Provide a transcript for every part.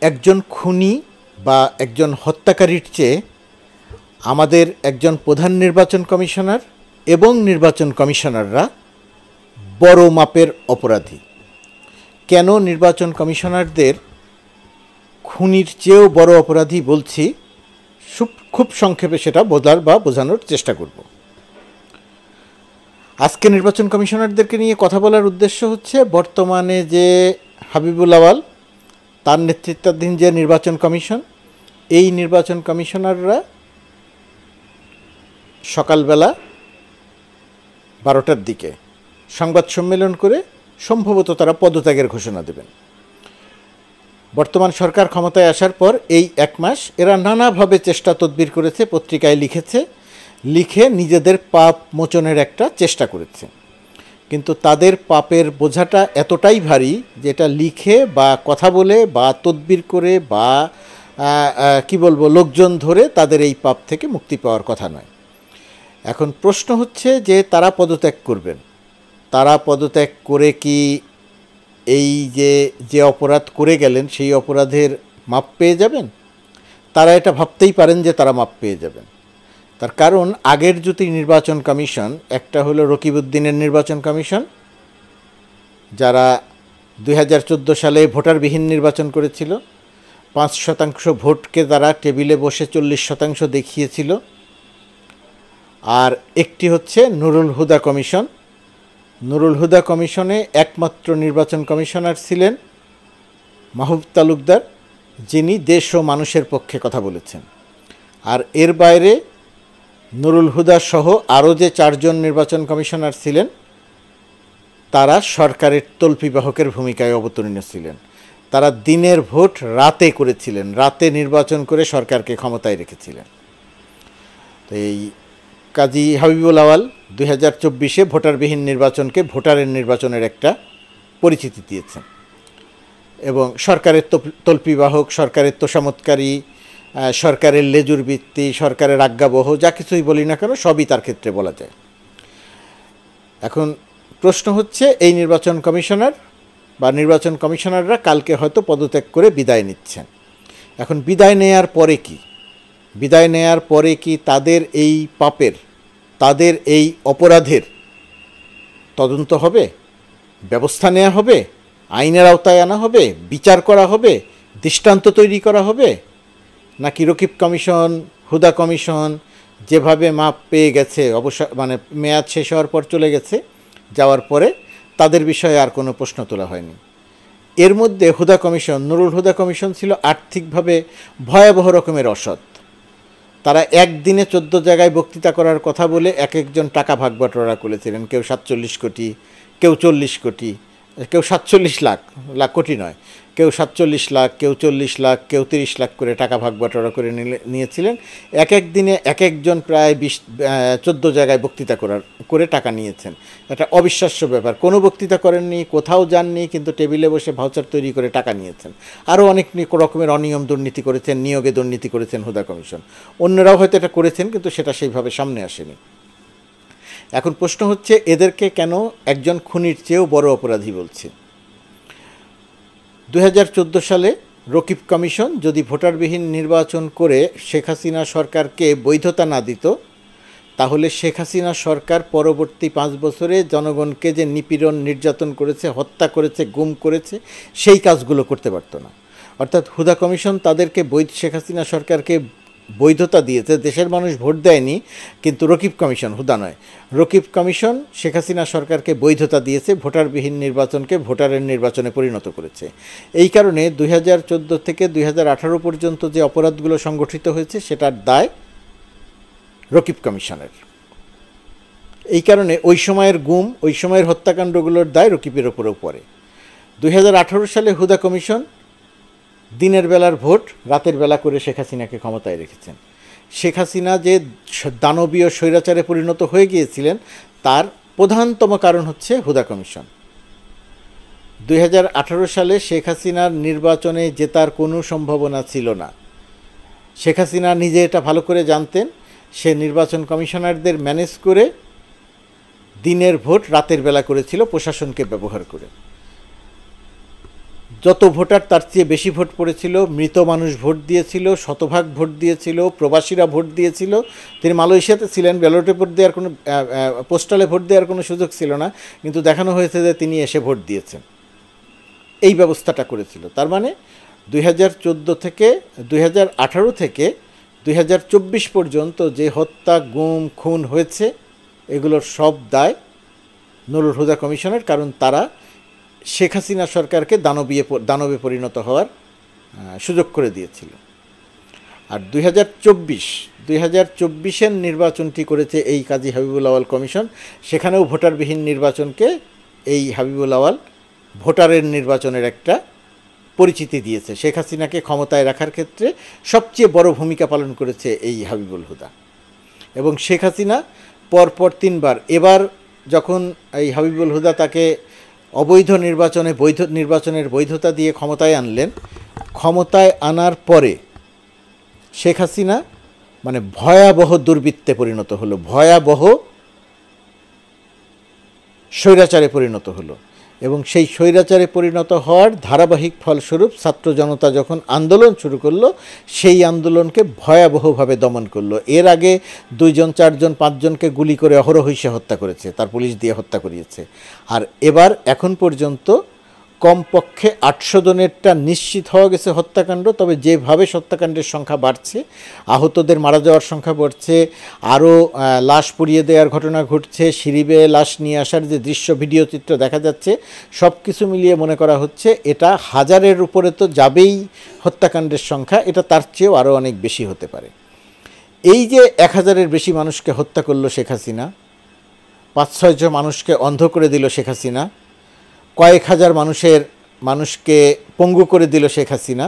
একজন খুনি বা একজন হত্যাকারীর চেয়ে আমাদের একজন প্রধান নির্বাচন কমিশনার এবং নির্বাচন কমিশনাররা বড় মাপের অপরাধী। কেন নির্বাচন কমিশনারদের খুনির চেয়েও বড় অপরাধী বলছি, খুব সংক্ষেপে সেটা বোঝানোর চেষ্টা করব। আজকে নির্বাচন কমিশনারদেরকে নিয়ে কথা বলার উদ্দেশ্য হচ্ছে বর্তমানে যে হাবিবুল আওয়াল তার নেতৃত্বাধীন যে নির্বাচন কমিশন, এই নির্বাচন কমিশনাররা সকালবেলা 12টার দিকে সংবাদ সম্মেলন করে সম্ভবত তারা পদত্যাগের ঘোষণা দেবেন। বর্তমান সরকার ক্ষমতায় আসার পর এই 1 মাস এরা নানাভাবে চেষ্টা তদবির করেছে, পত্রিকায় লিখে নিজেদের পাপ মোচনের একটা চেষ্টা করেছে। কিন্তু তাদের পাপের বোঝাটা এতটাই ভারী যেটা লিখে বা কথা বলে বা তদবির করে বা লোকজন ধরে তাদের এই পাপ থেকে মুক্তি পাওয়ার কথা নয়। এখন প্রশ্ন হচ্ছে যে তারা পদত্যাগ করবেন, তারা পদত্যাগ করে কি এই যে অপরাধ করে গেলেন সেই অপরাধের মাপ পেয়ে যাবেন? তারা এটা ভাবতেই পারেন যে তারা মাপ পেয়ে যাবেন। তার কারণ আগের দুটি নির্বাচন কমিশন, একটা হলো রকিবউদ্দিনের নির্বাচন কমিশন, যারা 2014 সালে ভোটারবিহীন নির্বাচন করেছিল, 5% ভোটকে তারা টেবিলে বসে 40% দেখিয়েছিল। আর একটি হচ্ছে নুরুল হুদা কমিশন। নুরুল হুদা কমিশনে একমাত্র নির্বাচন কমিশনার ছিলেন মাহবুব তালুকদার, যিনি দেশ ও মানুষের পক্ষে কথা বলেছেন। আর এর বাইরে নুরুল হুদা সহ আরও যে 4 জন নির্বাচন কমিশনার ছিলেন তারা সরকারের তল্পিবাহকের ভূমিকায় অবতীর্ণ ছিলেন। তারা দিনের ভোট রাতে করেছিলেন, রাতে নির্বাচন করে সরকারকে ক্ষমতায় রেখেছিলেন। তো এই কাজী হাবিবুল আওয়াল 2024-এ ভোটারবিহীন নির্বাচনকে ভোটারের নির্বাচনের একটা পরিচিতি দিয়েছেন এবং সরকারের তল্পিবাহক, সরকারের তোষামতকারী, সরকারের লেজুর ভিত্তি, সরকারের আজ্ঞাবহ, যা কিছুই বলি না কেন সবই তার ক্ষেত্রে বলা যায়। এখন প্রশ্ন হচ্ছে এই নির্বাচন কমিশনার বা নির্বাচন কমিশনাররা কালকে হয়তো পদত্যাগ করে বিদায় নিচ্ছেন। এখন বিদায় নেয়ার পরে কি? বিদায় নেয়ার পরে কি তাদের এই পাপের, তাদের এই অপরাধের তদন্ত হবে, ব্যবস্থা নেওয়া হবে, আইনের আওতায় আনা হবে, বিচার করা হবে, দৃষ্টান্ত তৈরি করা হবে? নাকি রকিব কমিশন, হুদা কমিশন যেভাবে মাপ পেয়ে গেছে, মেয়াদ শেষ হওয়ার পর চলে গেছে, যাওয়ার পরে তাদের বিষয়ে আর কোনো প্রশ্ন তোলা হয়নি? এর মধ্যে হুদা কমিশন, নুরুল হুদা কমিশন ছিল আর্থিকভাবে ভয়াবহ রকমের অসৎ। তারা একদিনে 14 জায়গায় বক্তৃতা করার কথা বলে এক একজন টাকা ভাগ বাটোয়ারা করেছিলেন। কেউ 47 কোটি, কেউ 40 কোটি, কেউ 47 লাখ, কোটি নয়, কেউ 47 লাখ, কেউ 40 লাখ, কেউ 30 লাখ করে টাকা ভাগ বাটোয়ারা করে নিয়েছিলেন। এক এক দিনে এক একজন প্রায় 14 জায়গায় বক্তৃতা করে টাকা নিয়েছেন। এটা অবিশ্বাস্য ব্যাপার। কোনো বক্তৃতা করেননি, কোথাও যাননি, কিন্তু টেবিলে বসে ভাউচার তৈরি করে টাকা নিয়েছেন। আরও অনেক রকমের অনিয়ম দুর্নীতি করেছেন, নিয়োগে দুর্নীতি করেছেন হুদা কমিশন। অন্যরাও হয়তো এটা করেছেন, কিন্তু সেটা সেইভাবে সামনে আসেনি। এখন প্রশ্ন হচ্ছে এদেরকে কেন একজন খুনির চেয়েও বড় অপরাধী বলছে? 2014 সালে রকিব কমিশন যদি ভোটারবিহীন নির্বাচন করে শেখ হাসিনা সরকারকে বৈধতা না দিত, তাহলে শেখ হাসিনা সরকার পরবর্তী 5 বছরে জনগণকে যে নিপীড়ন, নির্যাতন করেছে, হত্যা করেছে, গুম করেছে, সেই কাজগুলো করতে পারত না। অর্থাৎ হুদা কমিশন তাদেরকে শেখ হাসিনা সরকারকে বৈধতা দিয়েছে। দেশের মানুষ ভোট দেয়নি, কিন্তু রকিব কমিশন, হুদা নয়, রকিব কমিশন শেখ হাসিনা সরকারকে বৈধতা দিয়েছে, ভোটারবিহীন নির্বাচনকে ভোটারের নির্বাচনে পরিণত করেছে। এই কারণে 2014 থেকে 2018 পর্যন্ত যে অপরাধগুলো সংগঠিত হয়েছে সেটার দায় রকিব কমিশনের। এই কারণে ওই সময়ের গুম, ওই সময়ের হত্যাকাণ্ডগুলোর দায় রকিবের ওপরেও পড়ে। 2018 সালে হুদা কমিশন দিনের বেলার ভোট রাতের বেলা করে শেখ হাসিনাকে ক্ষমতায় রেখেছেন। শেখ হাসিনা যে দানবীয় স্বৈরাচারে পরিণত হয়ে গিয়েছিলেন তার প্রধানতম কারণ হচ্ছে হুদা কমিশন। 2018 সালে শেখ হাসিনার নির্বাচনে জেতার কোনো সম্ভাবনা ছিল না। শেখ হাসিনা নিজে এটা ভালো করে জানতেন। সে নির্বাচন কমিশনারদের ম্যানেজ করে দিনের ভোট রাতের বেলা করেছিল প্রশাসনকে ব্যবহার করে। যত ভোটার তার চেয়ে বেশি ভোট পড়েছিল, মৃত মানুষ ভোট দিয়েছিল, শতভাগ ভোট দিয়েছিল, প্রবাসীরা ভোট দিয়েছিল। তিনি মালয়েশিয়াতে ছিলেন, ব্যালটে ভোট দেওয়ার কোনো পোস্টালে ভোট দেওয়ার কোনো সুযোগ ছিল না, কিন্তু দেখানো হয়েছে যে তিনি এসে ভোট দিয়েছেন। এই ব্যবস্থাটা করেছিল। তার মানে 2014 থেকে 2018 থেকে 2024 পর্যন্ত যে হত্যা, গুম, খুন হয়েছে এগুলোর সব দায় নুরুল হুদা কমিশনের, কারণ তারা শেখ হাসিনা সরকারকে দানবে পরিণত হওয়ার সুযোগ করে দিয়েছিল। আর 2024-এর নির্বাচনটি করেছে এই কাজী হাবিবুল আওয়াল কমিশন। সেখানেও ভোটারবিহীন নির্বাচনকে এই হাবিবুল আওয়াল ভোটারের নির্বাচনের একটা পরিচিতি দিয়েছে। শেখ হাসিনাকে ক্ষমতায় রাখার ক্ষেত্রে সবচেয়ে বড় ভূমিকা পালন করেছে এই হাবিবুল হুদা। এবং শেখ হাসিনা পরপর 3 বার, এবার যখন এই হাবিবুল হুদা তাকে অবৈধ নির্বাচনের বৈধতা দিয়ে ক্ষমতায় আনলেন, ক্ষমতায় আনার পরে শেখ হাসিনা মানে ভয়াবহ দুর্বৃত্তে পরিণত হলো, ভয়াবহ স্বৈরাচারে পরিণত হলো। এবং সেই স্বৈরাচারে পরিণত হওয়ার ধারাবাহিক ফলস্বরূপ ছাত্র জনতা যখন আন্দোলন শুরু করলো, সেই আন্দোলনকে ভয়াবহভাবে দমন করলো। এর আগে 2 জন 4 জন 5 জনকে গুলি করে অহরহইসে হত্যা করেছে, তার পুলিশ দিয়ে হত্যা করিয়েছে। আর এবার এখন পর্যন্ত কমপক্ষে 800 জনেরটা নিশ্চিত হওয়া গেছে হত্যাকাণ্ড। তবে যেভাবে হত্যাকাণ্ডের সংখ্যা বাড়ছে, আহতদের মারা যাওয়ার সংখ্যা বাড়ছে, আরও লাশ পুড়িয়ে দেওয়ার ঘটনা ঘটছে, সিঁড়ি বেয়ে লাশ নিয়ে আসার যে দৃশ্য, ভিডিও চিত্র দেখা যাচ্ছে, সব কিছু মিলিয়ে মনে করা হচ্ছে এটা 1000-এর উপরে তো যাবেই হত্যাকাণ্ডের সংখ্যা, এটা তার চেয়েও আরও অনেক বেশি হতে পারে। এই যে 1000-এর বেশি মানুষকে হত্যা করলো শেখ হাসিনা, 5-6 মানুষকে অন্ধ করে দিল শেখ হাসিনা, কয়েক হাজার মানুষকে পঙ্গু করে দিল শেখ হাসিনা।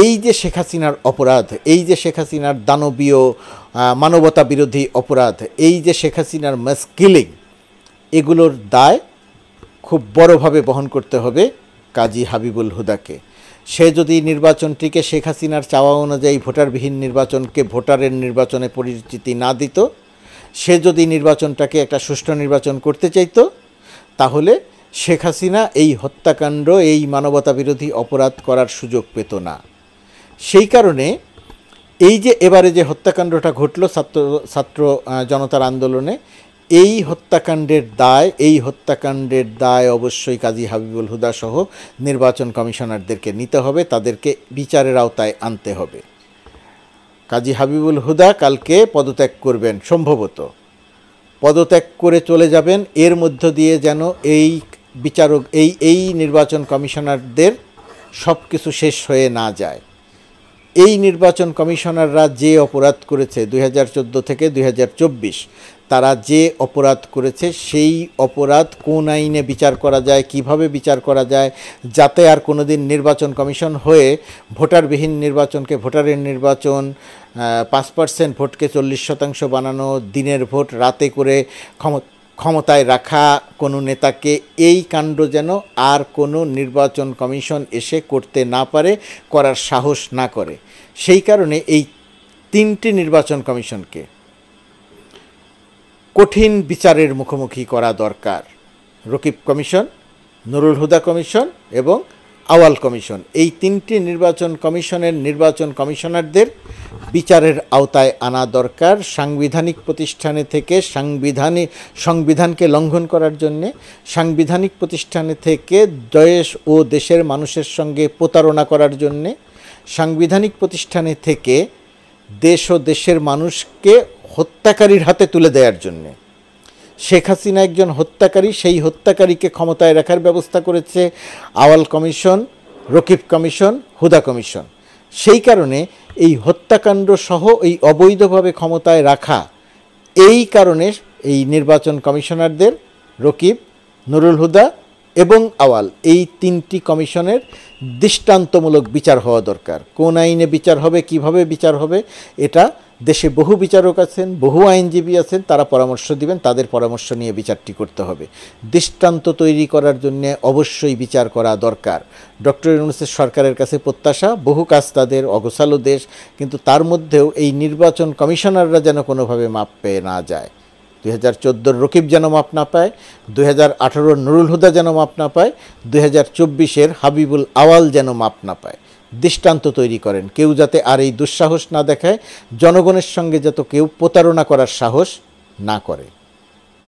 এই যে শেখ হাসিনার অপরাধ, এই যে শেখ হাসিনার দানবীয় মানবতা বিরোধী অপরাধ, এই যে শেখ হাসিনার মাস কিলিং, এগুলোর দায় খুব বড়ভাবে বহন করতে হবে কাজী হাবিবুল হুদাকে। সে যদি নির্বাচনটিকে শেখ হাসিনার চাওয়া অনুযায়ী ভোটারবিহীন নির্বাচনকে ভোটারের নির্বাচনে পরিচিতি না দিত, সে যদি নির্বাচনটাকে একটা সুষ্ঠু নির্বাচন করতে চাইতো, তাহলে শেখ হাসিনা এই হত্যাকাণ্ড, এই মানবতা বিরোধী অপরাধ করার সুযোগ পেত না। সেই কারণে এই যে এবারে যে হত্যাকাণ্ডটা ঘটল ছাত্র জনতার আন্দোলনে, এই হত্যাকাণ্ডের দায় অবশ্যই কাজী হাবিবুল হুদা সহ নির্বাচন কমিশনারদেরকে নিতে হবে, তাদেরকে বিচারের আওতায় আনতে হবে। কাজী হাবিবুল হুদা কালকে পদত্যাগ করবেন, সম্ভবত পদত্যাগ করে চলে যাবেন। এর মধ্য দিয়ে যেন এই বিচারক এই নির্বাচন কমিশনারদের সব কিছু শেষ হয়ে না যায়। এই নির্বাচন কমিশনাররা যে অপরাধ করেছে 2014 থেকে 2024, তারা যে অপরাধ করেছে সেই অপরাধ কোন আইনে বিচার করা যায়, কিভাবে বিচার করা যায়, যাতে আর কোনো দিন নির্বাচন কমিশন হয়ে ভোটারবিহীন নির্বাচনকে ভোটারের নির্বাচন, 5% ভোটকে 40% বানানো, দিনের ভোট রাতে করে ক্ষমতায় রাখা কোনো নেতাকে, এই কাণ্ড যেন আর কোনো নির্বাচন কমিশন এসে করতে না পারে, করার সাহস না করে। সেই কারণে এই 3টি নির্বাচন কমিশনকে কঠিন বিচারের মুখোমুখি করা দরকার। রকিব কমিশন, নুরুল হুদা কমিশন এবং আওয়াল কমিশন, এই 3টি নির্বাচন কমিশনের নির্বাচন কমিশনারদের বিচারের আওতায় আনা দরকার। সাংবিধানিক প্রতিষ্ঠানে থেকে সংবিধানকে লঙ্ঘন করার জন্যে, সাংবিধানিক প্রতিষ্ঠানে থেকে দেশ ও দেশের মানুষের সঙ্গে প্রতারণা করার জন্যে, সাংবিধানিক প্রতিষ্ঠানে থেকে দেশ ও দেশের মানুষকে হত্যাকারীর হাতে তুলে দেওয়ার জন্যে। শেখ হাসিনা একজন হত্যাকারী, সেই হত্যাকারীকে ক্ষমতায় রাখার ব্যবস্থা করেছে আওয়াল কমিশন, রকিব কমিশন, হুদা কমিশন। সেই কারণে এই হত্যাকাণ্ড সহ এই অবৈধভাবে ক্ষমতায় রাখা, এই কারণে এই নির্বাচন কমিশনারদের রকিব, নুরুল হুদা এবং আওয়াল, এই 3টি কমিশনের দৃষ্টান্তমূলক বিচার হওয়া দরকার। কোন আইনে বিচার হবে, কিভাবে বিচার হবে, এটা দেশে বহু বিচারক আছেন, বহু আইনজীবী আছেন, তারা পরামর্শ দিবেন, তাদের পরামর্শ নিয়ে বিচারটি করতে হবে। দৃষ্টান্ত তৈরি করার জন্য অবশ্যই বিচার করা দরকার। ডক্টর ইউনূসের সরকারের কাছে প্রত্যাশা, বহু কাজ তাদের, অগোছালো দেশ, কিন্তু তার মধ্যেও এই নির্বাচন কমিশনাররা যেন কোনোভাবে মাপ পেয়ে না যায়। 2014 রকিব যেন মাপ না পায়, 2018 নুরুল হুদা যেন মাপ না পায়, 2024 হাবিবুল আওয়াল যেন মাপ না পায়। দৃষ্টান্ত তৈরি করেন, কেউ যাতে আর এই দুঃসাহস না দেখায়, জনগণের সঙ্গে যাতে কেউ প্রতারণা করার সাহস না করে।